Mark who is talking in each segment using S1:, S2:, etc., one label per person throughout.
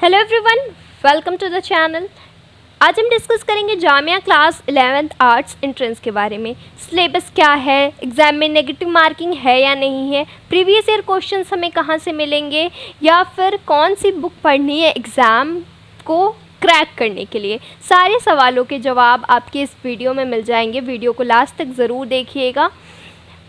S1: Hello everyone, welcome to the channel. आज हम discuss करेंगे Jamia class 11th arts entrance के बारे में। सिलेबस क्या है, एग्ज़ाम में नेगेटिव मार्किंग है या नहीं है, प्रीवियस ईयर क्वेश्चंस हमें कहाँ से मिलेंगे, या फिर कौन सी बुक पढ़नी है एग्ज़ाम को क्रैक करने के लिए। सारे सवालों के जवाब आपके इस वीडियो में मिल जाएंगे। वीडियो को लास्ट तक ज़रूर देखिएगा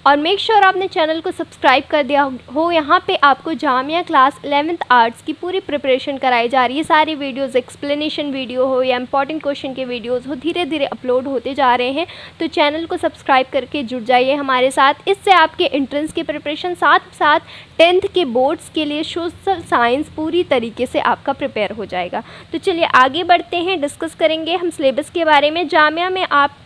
S1: और मेक श्योर आपने चैनल को सब्सक्राइब कर दिया हो। यहाँ पे आपको जामिया क्लास 11th आर्ट्स की पूरी प्रिपरेशन कराई जा रही है। सारी वीडियोस एक्सप्लेनेशन वीडियो हो या इंपॉर्टेंट क्वेश्चन के वीडियोस हो, धीरे धीरे अपलोड होते जा रहे हैं। तो चैनल को सब्सक्राइब करके जुड़ जाइए हमारे साथ। इससे आपके एंट्रेंस की प्रिपरेशन, साथ साथ 10th के बोर्ड्स के लिए सोशल साइंस पूरी तरीके से आपका प्रिपेयर हो जाएगा। तो चलिए आगे बढ़ते हैं, डिस्कस करेंगे हम सिलेबस के बारे में। जामिया में आपको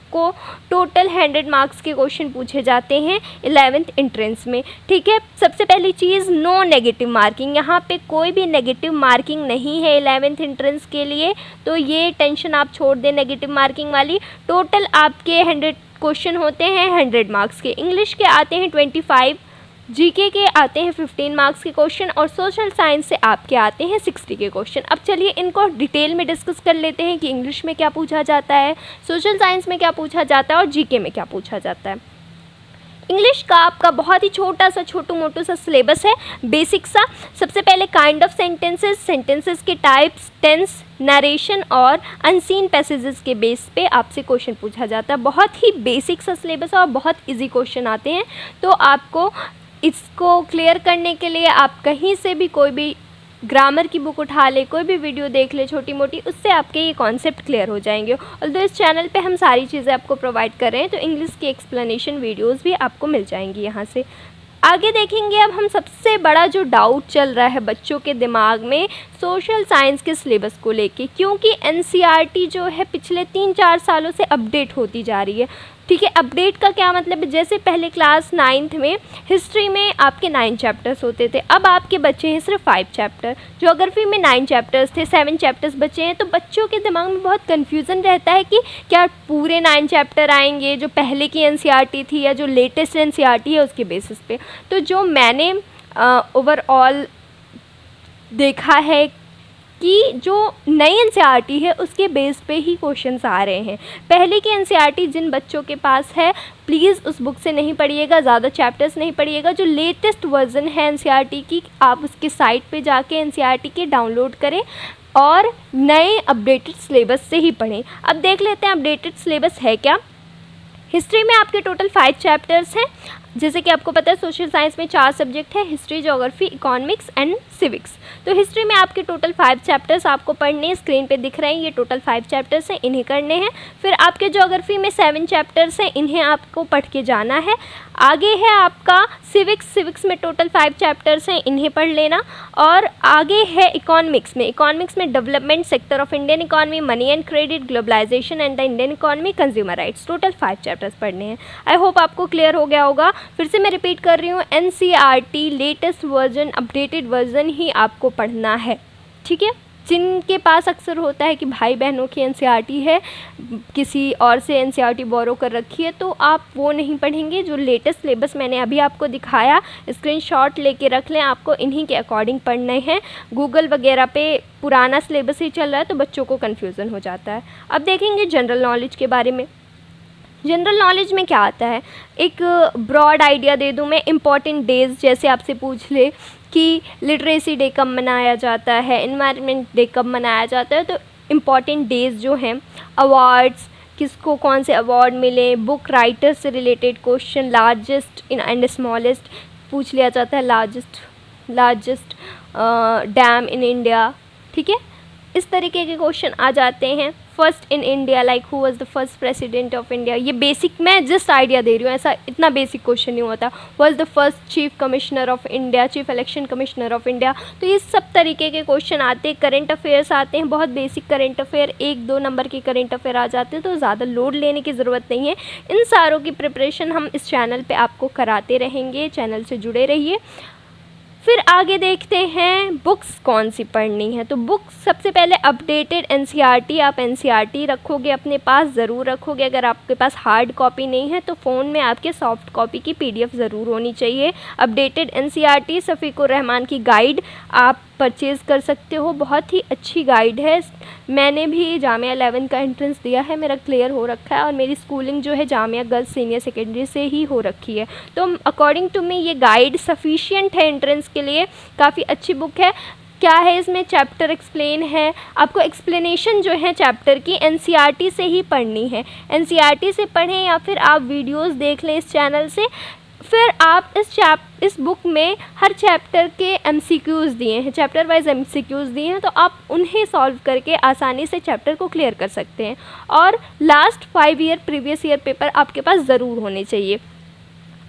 S1: टोटल 100 मार्क्स के क्वेश्चन पूछे जाते हैं 11th एंट्रेंस में। ठीक है, सबसे पहली चीज़ नो नेगेटिव मार्किंग। यहाँ पे कोई भी नेगेटिव मार्किंग नहीं है 11th एंट्रेंस के लिए, तो ये टेंशन आप छोड़ दें नेगेटिव मार्किंग वाली। टोटल आपके 100 क्वेश्चन होते हैं 100 मार्क्स के। इंग्लिश के आते हैं 25, जीके के आते हैं 15 मार्क्स के क्वेश्चन और सोशल साइंस से आपके आते हैं 60 के क्वेश्चन। अब चलिए इनको डिटेल में डिस्कस कर लेते हैं कि इंग्लिश में क्या पूछा जाता है, सोशल साइंस में क्या पूछा जाता है और जीके में क्या पूछा जाता है। इंग्लिश का आपका बहुत ही छोटा सा छोटू मोटू सा सिलेबस है, बेसिक सा। सबसे पहले काइंड ऑफ सेंटेंसेस, सेंटेंसेस के टाइप्स, टेंस, नरेशन और अनसीन पैसेजेस के बेस पे आपसे क्वेश्चन पूछा जाता है। बहुत ही बेसिक सा सिलेबस और बहुत इजी क्वेश्चन आते हैं। तो आपको इसको क्लियर करने के लिए आप कहीं से भी कोई भी ग्रामर की बुक उठा ले, कोई भी वीडियो देख ले छोटी मोटी, उससे आपके ये कॉन्सेप्ट क्लियर हो जाएंगे। और तो इस चैनल पे हम सारी चीज़ें आपको प्रोवाइड कर रहे हैं, तो इंग्लिश की एक्सप्लेनेशन वीडियोस भी आपको मिल जाएंगी यहाँ से। आगे देखेंगे अब हम सबसे बड़ा जो डाउट चल रहा है बच्चों के दिमाग में सोशल साइंस के सिलेबस को लेके, क्योंकि एनसीईआरटी जो है पिछले 3-4 सालों से अपडेट होती जा रही है। ठीक है, अपडेट का क्या मतलब है, जैसे पहले क्लास 9th में हिस्ट्री में आपके 9 चैप्टर्स होते थे, अब आपके बच्चे हैं सिर्फ 5 चैप्टर। ज्योग्राफी में 9 चैप्टर्स थे, 7 चैप्टर्स बचे हैं। तो बच्चों के दिमाग में बहुत कन्फ्यूज़न रहता है कि क्या पूरे 9 चैप्टर आएंगे जो पहले की एनसीईआरटी थी या जो लेटेस्ट एनसीईआरटी है उसके बेसिस पे। तो जो मैंने ओवरऑल देखा है कि जो नई एनसीईआरटी है उसके बेस पे ही क्वेश्चंस आ रहे हैं। पहले की एनसीईआरटी जिन बच्चों के पास है प्लीज़ उस बुक से नहीं पढ़िएगा, ज़्यादा चैप्टर्स नहीं पढ़िएगा। जो लेटेस्ट वर्जन है एनसीईआरटी की, आप उसके साइट पे जाके एनसीईआरटी के डाउनलोड करें और नए अपडेटेड सिलेबस से ही पढ़ें। अब देख लेते हैं अपडेटेड सिलेबस है क्या। हिस्ट्री में आपके टोटल 5 चैप्टर्स हैं। जैसे कि आपको पता है सोशल साइंस में 4 सब्जेक्ट है, history, geography, economics and civics. तो हिस्ट्री में आपके टोटल 5 चैप्टर्स आपको पढ़ने हैं, स्क्रीन पे दिख रहे हैं ये टोटल 5 चैप्टर्स हैं, इन्हें करने हैं। फिर आपके ज्योग्राफी में 7 चैप्टर्स हैं, इन्हें आपको पढ़ के जाना है। आगे है आपका सिविक्स, सिविक्स में टोटल 5 चैप्टर्स हैं, इन्हें पढ़ लेना। और आगे है इकोनॉमिक्स में, इकोनॉमिक्स में development, sector of Indian economy, money and credit, globalization and the Indian economy, consumer rights. Total 5 chapters पढ़ने हैं। आई होप आपको क्लियर हो गया होगा। फिर से मैं रिपीट कर रही हूँ, NCERT latest version, updated version ही आपको पढ़ना है। ठीक है, जिनके पास अक्सर होता है कि भाई बहनों की एनसीईआरटी है, किसी और से एनसीईआरटी बोरो कर रखी है, तो आप वो नहीं पढ़ेंगे। जो लेटेस्ट सिलेबस मैंने अभी आपको दिखाया, स्क्रीनशॉट लेके रख लें, आपको इन्हीं के अकॉर्डिंग पढ़ने हैं। गूगल वगैरह पे पुराना सिलेबस ही चल रहा है तो बच्चों को कन्फ्यूज़न हो जाता है। अब देखेंगे जनरल नॉलेज के बारे में। जनरल नॉलेज में क्या आता है, एक ब्रॉड आइडिया दे दूं मैं। इम्पॉर्टेंट डेज जैसे आपसे पूछ ले कि लिटरेसी डे कब मनाया जाता है, एनवायरनमेंट डे कब मनाया जाता है, तो इम्पॉर्टेंट डेज जो हैं, अवार्ड्स, किसको कौन से अवार्ड मिले, बुक राइटर से related question, largest and smallest पूछ लिया जाता है, लार्जेस्ट डैम इन इंडिया। ठीक है, इस तरीके के क्वेश्चन आ जाते हैं। First in India, like who was the first president of India. ये बेसिक मैं जस्ट आइडिया दे रही हूँ, ऐसा इतना बेसिक क्वेश्चन नहीं होता। Was the first chief commissioner of India, chief election commissioner of India. तो ये सब तरीके के क्वेश्चन आते हैं। करंट अफेयर्स आते हैं, बहुत बेसिक करंट अफेयर, 1-2 नंबर के करंट अफेयर आ जाते हैं, तो ज़्यादा लोड लेने की ज़रूरत नहीं है। इन सारों की प्रिपरेशन हम इस चैनल पर आपको कराते रहेंगे, चैनल से जुड़े रहिए। फिर आगे देखते हैं बुक्स कौन सी पढ़नी है। तो बुक्स सबसे पहले अपडेटेड एनसीईआरटी, आप एनसीईआरटी रखोगे अपने पास, ज़रूर रखोगे। अगर आपके पास हार्ड कॉपी नहीं है तो फ़ोन में आपके सॉफ्ट कॉपी की पीडीएफ ज़रूर होनी चाहिए। अपडेटेड एनसीईआरटी, शफीकुर रहमान की गाइड आप परचेज़ कर सकते हो। बहुत ही अच्छी गाइड है। मैंने भी जामिया 11 का एंट्रेंस दिया है, मेरा क्लियर हो रखा है और मेरी स्कूलिंग जो है जामिया गर्ल्स सीनियर सेकेंडरी से ही हो रखी है। तो अकॉर्डिंग टू मी ये गाइड सफिशिएंट है एंट्रेंस के लिए, काफ़ी अच्छी बुक है। क्या है इसमें, चैप्टर एक्सप्लेन है, आपको एक्सप्लेनेशन जो है चैप्टर की एनसीईआरटी से ही पढ़नी है। एनसीईआरटी से पढ़ें या फिर आप वीडियोस देख लें इस चैनल से। फिर आप इस बुक में हर चैप्टर के एमसीक्यूज़ दिए हैं, चैप्टर वाइज एमसीक्यूज़ दिए हैं, तो आप उन्हें सॉल्व करके आसानी से चैप्टर को क्लियर कर सकते हैं। और last 5 year previous year paper आपके पास ज़रूर होने चाहिए।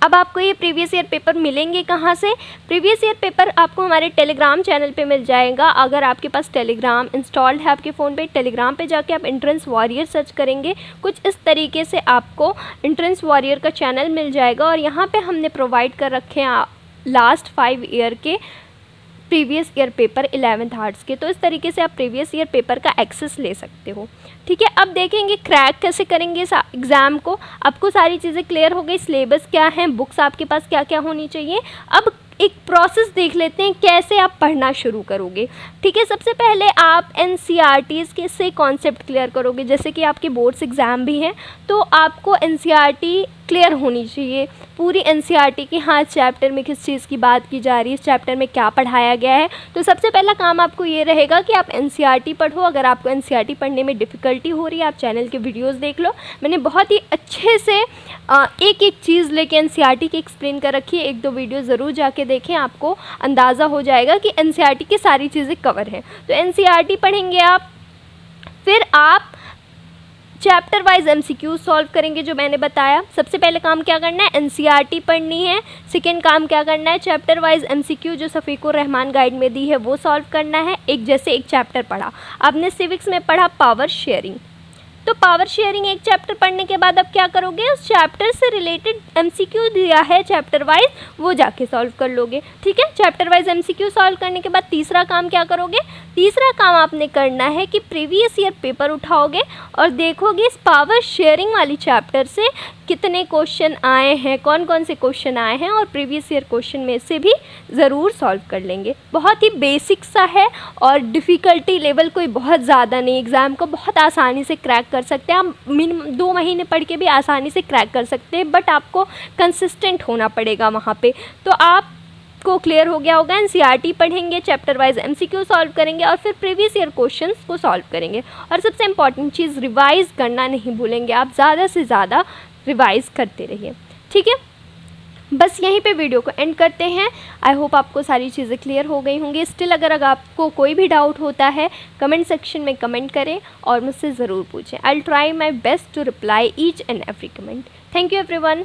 S1: अब आपको ये प्रीवियस ईयर पेपर मिलेंगे कहाँ से? प्रीवियस ईयर पेपर आपको हमारे टेलीग्राम चैनल पे मिल जाएगा। अगर आपके पास टेलीग्राम इंस्टॉल्ड है आपके फ़ोन पे, टेलीग्राम पे जाके आप एंट्रेंस वॉरियर सर्च करेंगे, कुछ इस तरीके से आपको एंट्रेंस वॉरियर का चैनल मिल जाएगा। और यहाँ पे हमने प्रोवाइड कर रखे हैं लास्ट 5 ईयर के previous year paper 11th arts के। तो इस तरीके से आप प्रीवियस ईयर पेपर का एक्सेस ले सकते हो। ठीक है, अब देखेंगे क्रैक कैसे करेंगे इस एग्ज़ाम को। आपको सारी चीज़ें क्लियर हो गई, सिलेबस क्या है, बुक्स आपके पास क्या क्या होनी चाहिए। अब एक प्रोसेस देख लेते हैं कैसे आप पढ़ना शुरू करोगे। ठीक है, सबसे पहले आप एनसीईआरटीज़ के से कॉन्सेप्ट क्लियर करोगे। जैसे कि आपके बोर्ड्स एग्ज़ाम भी हैं तो आपको एनसीईआरटी क्लियर होनी चाहिए, पूरी एनसीईआरटी की। हाँ, चैप्टर में किस चीज़ की बात की जा रही है, इस चैप्टर में क्या पढ़ाया गया है। तो सबसे पहला काम आपको ये रहेगा कि आप एनसीईआरटी पढ़ो। अगर आपको एनसीईआरटी पढ़ने में डिफ़िकल्टी हो रही है, आप चैनल के वीडियोस देख लो, मैंने बहुत ही अच्छे से एक एक चीज़ लेके एनसीईआरटी की एक्सप्लेन कर रखी है। 1-2 वीडियो ज़रूर जाके देखें, आपको अंदाज़ा हो जाएगा कि एनसीईआरटी की सारी चीज़ें कवर हैं। तो एनसीईआरटी पढ़ेंगे आप, फिर आप चैप्टर वाइज एमसीक्यू सॉल्व करेंगे जो मैंने बताया। सबसे पहले काम क्या करना है, एनसीईआरटी पढ़नी है। सेकंड काम क्या करना है, चैप्टर वाइज एमसीक्यू जो सफ़ीकुर रहमान गाइड में दी है वो सॉल्व करना है। एक चैप्टर पढ़ा आपने, सिविक्स में पढ़ा पावर शेयरिंग, तो पावर शेयरिंग एक चैप्टर पढ़ने के बाद अब क्या करोगे, उस चैप्टर से रिलेटेड एमसीक्यू दिया है चैप्टर वाइज वो जाके सॉल्व कर लोगे। ठीक है, चैप्टर वाइज एमसीक्यू सॉल्व करने के बाद तीसरा काम क्या करोगे, तीसरा काम आपने करना है कि प्रीवियस ईयर पेपर उठाओगे और देखोगे इस पावर शेयरिंग वाली चैप्टर से कितने क्वेश्चन आए हैं, कौन कौन से क्वेश्चन आए हैं, और प्रीवियस ईयर क्वेश्चन में से भी ज़रूर सॉल्व कर लेंगे। बहुत ही बेसिक सा है और डिफ़िकल्टी लेवल कोई बहुत ज़्यादा नहीं, एग्ज़ाम को बहुत आसानी से क्रैक कर सकते हैं। आप मिनिमम 2 महीने पढ़ के भी आसानी से क्रैक कर सकते हैं, बट आपको कंसिस्टेंट होना पड़ेगा वहाँ पे। तो आप को क्लियर हो गया होगा। एनसीईआरटी पढ़ेंगे, चैप्टर वाइज एमसीक्यू सॉल्व करेंगे और फिर प्रीवियस ईयर क्वेश्चंस को सॉल्व करेंगे। और सबसे इम्पॉर्टेंट चीज़, रिवाइज़ करना नहीं भूलेंगे आप, ज़्यादा से ज़्यादा रिवाइज़ करते रहिए। ठीक है, बस यहीं पे वीडियो को एंड करते हैं। आई होप आपको सारी चीज़ें क्लियर हो गई होंगी। स्टिल अगर आपको कोई भी डाउट होता है कमेंट सेक्शन में कमेंट करें और मुझसे ज़रूर पूछें। I will try my best to reply each and every comment. Thank you everyone.